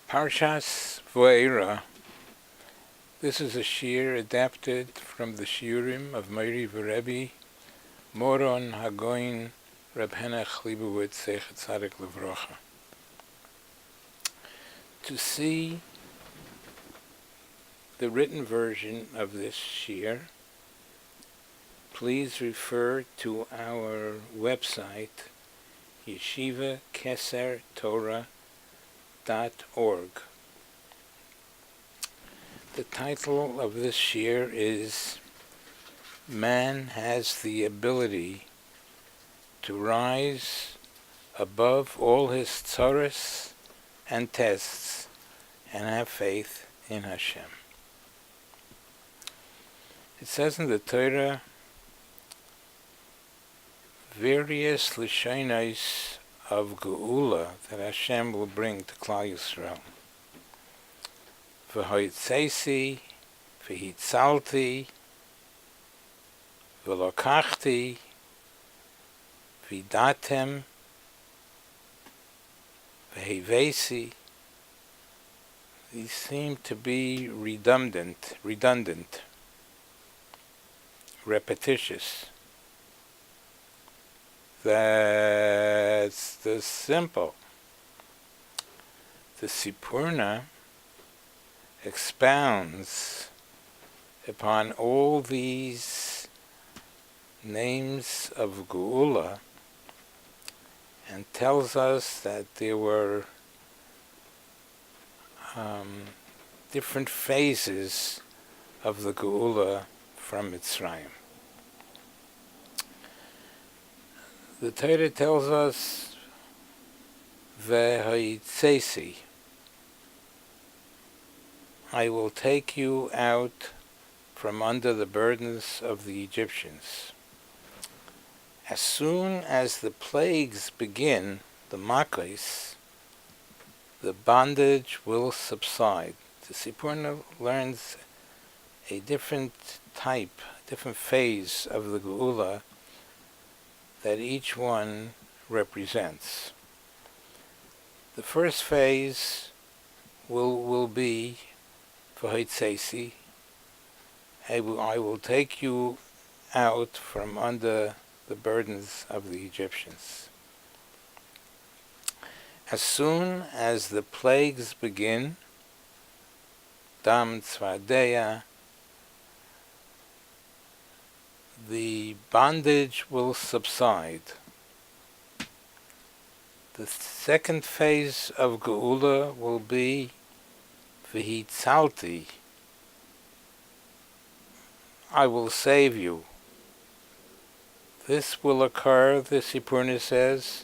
Parshas Vaeira. This is a shir adapted from the shiurim of Meiri Rebbe Moron Hagoin Reb Henech Leibowitz Zeichet Tzadik Livrocha. To see the written version of this shir, please refer to our website yeshivakesertorah.org. The title of this shir is Man Has the Ability to Rise Above All His Tzoros and Tests and Have Faith in Hashem. It says in the Torah various Lashonos of Geula that Hashem will bring to Klal Yisrael. V'hoitzesi, v'hitzalti, v'lokachti, v'datem, v'hevesi. These seem to be redundant, repetitious. That's the simple. The Sipurna expounds upon all these names of Geula and tells us that there were different phases of the Geula from Mitzrayim. The Torah tells us, V'hoitzesi, I will take you out from under the burdens of the Egyptians. As soon as the plagues begin, the makos, the bondage will subside. The Sipurna learns a different phase of the Geula that each one represents. The first phase will be V'hoitzesi, I will take you out from under the burdens of the Egyptians. As soon as the plagues begin, Dam Tzvadeya, the bondage will subside. The second phase of Geula will be V'hitzalti, I will save you. This will occur, the Sipurna says,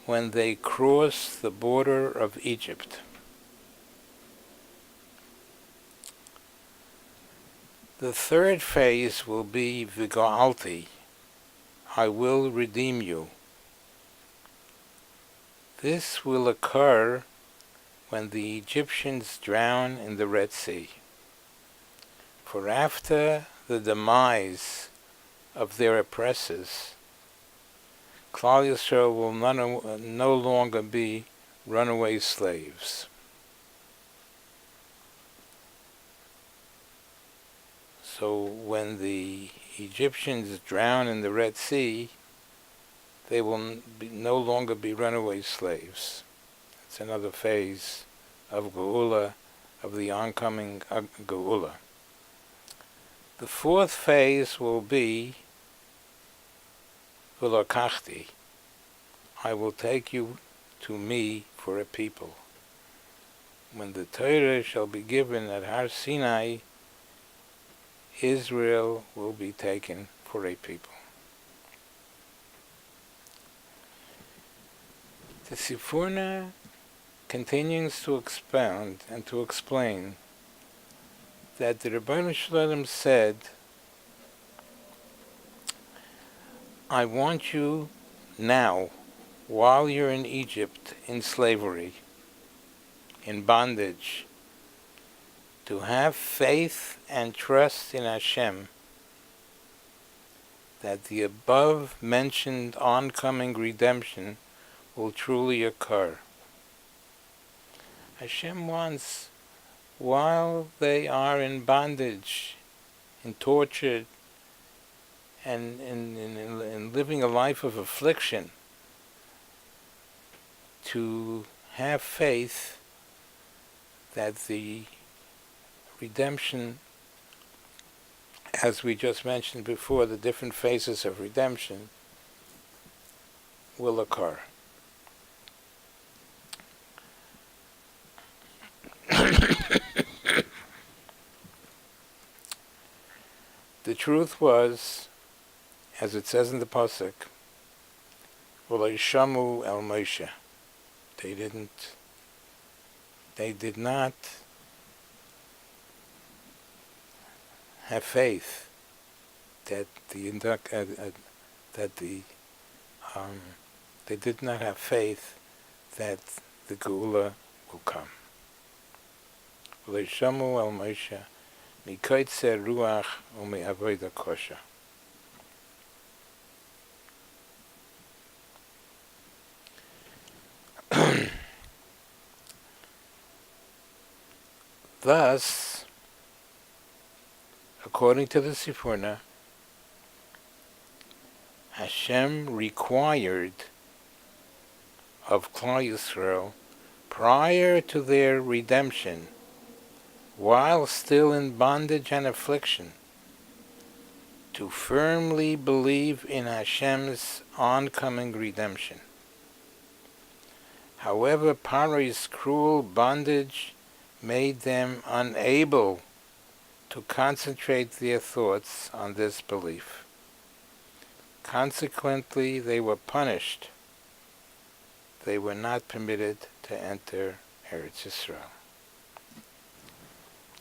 when they cross the border of Egypt. The third phase will be V'ga'alti, I will redeem you. This will occur when the Egyptians drown in the Red Sea. For after the demise of their oppressors, Klal Yisrael will no longer be runaway slaves. So when the Egyptians drown in the Red Sea, they will no longer be runaway slaves. It's another phase of Geula, of the oncoming Geula. The fourth phase will be V'lokachti, I will take you to me for a people. When the Torah shall be given at Har Sinai, Israel will be taken for a people. The Sipurna continues to expound and to explain that the Rebbeinu Shalom said, I want you now, while you're in Egypt, in slavery, in bondage, to have faith and trust in Hashem that the above-mentioned oncoming redemption will truly occur. Hashem wants, while they are in bondage, in torture, and in living a life of affliction, to have faith that the redemption, as we just mentioned before, the different phases of redemption will occur. The truth was, as it says in the Pasuk, V'lo el Moshe. They did not have faith that they did not have faith that the Geula will come. V'lo el Moshe mikoitzer ruach u'me'avoda kosha. Thus, according to the Sifurna, Hashem required of Klal Yisrael, prior to their redemption, while still in bondage and affliction, to firmly believe in Hashem's oncoming redemption. However, Paro's cruel bondage made them unable to concentrate their thoughts on this belief. Consequently, they were punished. They were not permitted to enter Eretz Yisrael.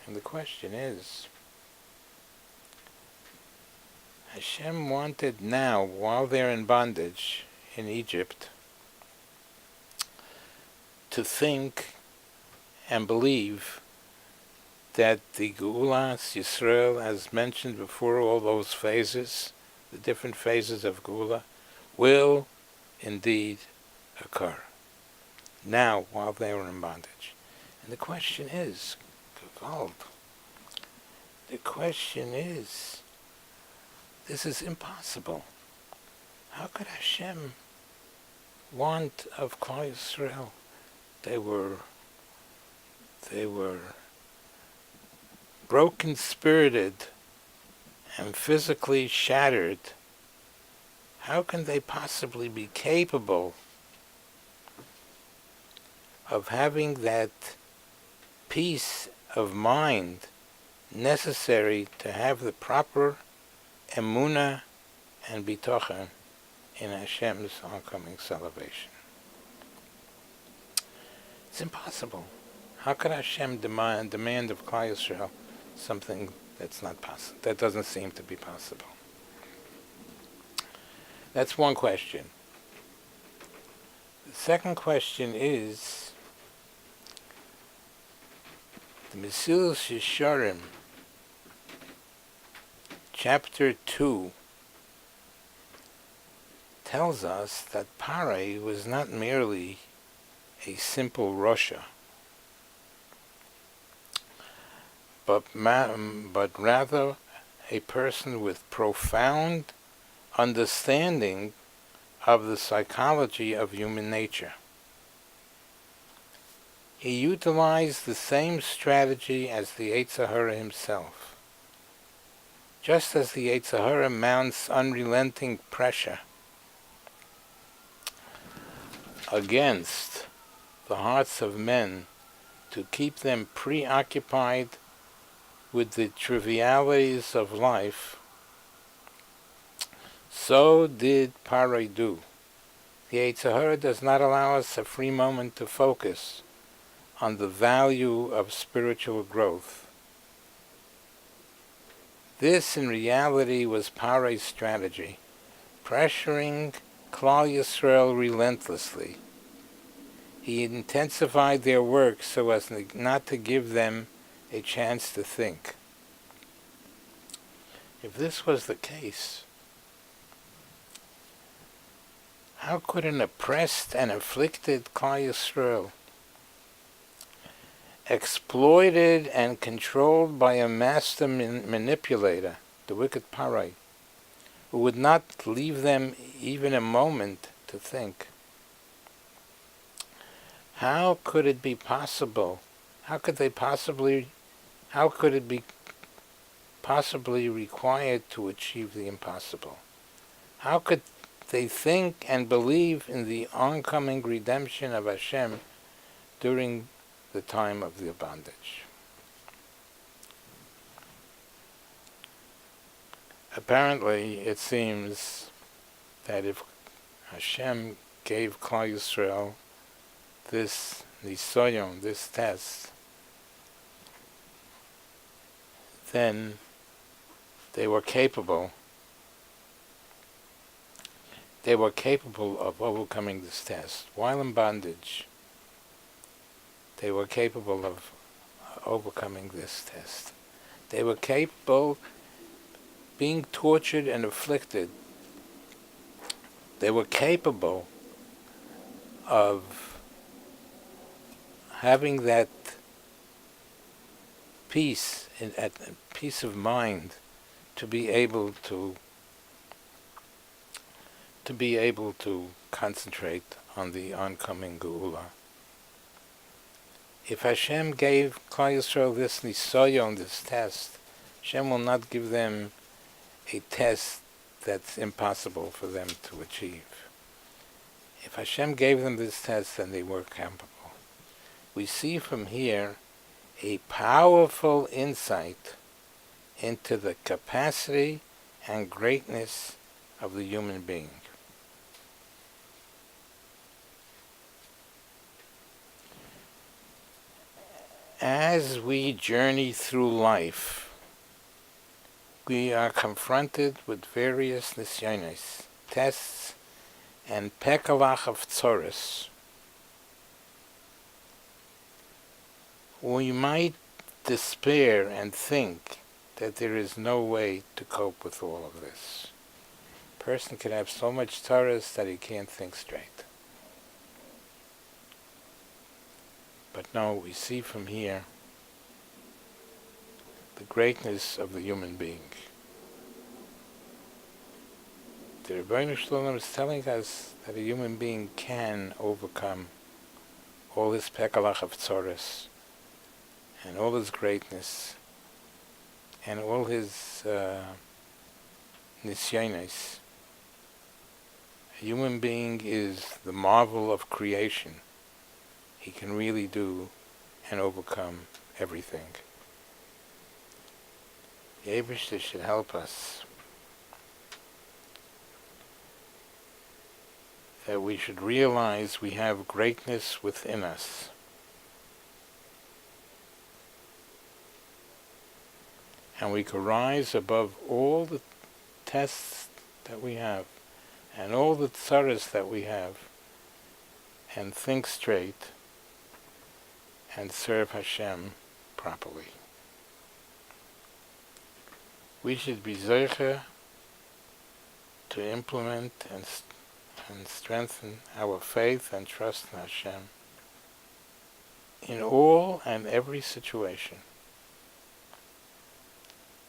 And the question is, Hashem wanted now, while they're in bondage in Egypt, to think and believe that the Geulas Yisrael, as mentioned before, all those phases, the different phases of Geula, will indeed occur. Now, while they were in bondage. And the question is, this is impossible. How could Hashem want of Klal Yisrael? They were broken-spirited and physically shattered. How can they possibly be capable of having that peace of mind necessary to have the proper emunah and bitachon in Hashem's oncoming salvation? It's impossible. How could Hashem demand of Klal Yisrael something that's not possible? That doesn't seem to be possible. That's one question. The second question is, the Mesilas Yesharim, chapter 2, tells us that Paro was not merely a simple Rasha, but rather a person with profound understanding of the psychology of human nature. He utilized the same strategy as the Yetzer Hara himself. Just as the Yetzer Hara mounts unrelenting pressure against the hearts of men to keep them preoccupied with the trivialities of life, so did Paro do. The Yetzer Hara does not allow us a free moment to focus on the value of spiritual growth. This, in reality, was Paro's strategy, pressuring Klal Yisrael relentlessly. He intensified their work so as not to give them a chance to think. If this was the case, how could an oppressed and afflicted Klal Yisrael exploited and controlled by a master manipulator, the wicked Parai, who would not leave them even a moment to think. How could it be possible? How could it be possibly required to achieve the impossible? How could they think and believe in the oncoming redemption of Hashem during the time of their bondage? Apparently, it seems that if Hashem gave Klal Yisrael this nisoyon, this test, then they were capable of overcoming this test. While in bondage, they were capable of overcoming this test. They were capable, being tortured and afflicted, they were capable of having that peace, peace of mind, to be able to concentrate on the oncoming Geula. If Hashem gave Klal Yisrael this nisoyon, this test, Hashem will not give them a test that's impossible for them to achieve. If Hashem gave them this test, then they were capable. We see from here a powerful insight into the capacity and greatness of the human being. As we journey through life, we are confronted with various nisyonos, tests, and pekalach of tzoros. We might despair and think that there is no way to cope with all of this. A person can have so much tzoros that he can't think straight. But no, we see from here the greatness of the human being. The Rebbeinu Shalom is telling us that a human being can overcome all his pekalach of tzoros, and all his greatness, and all his nisyonos. A human being is the marvel of creation. He can really do and overcome everything. The Eibishter should help us, that we should realize we have greatness within us. And we can rise above all the tests that we have, and all the tzaras that we have, and think straight, and serve Hashem properly. We should be zeicher to implement and strengthen our faith and trust in Hashem in all and every situation.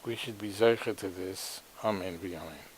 We should be zeicher to this. Amen v'amen.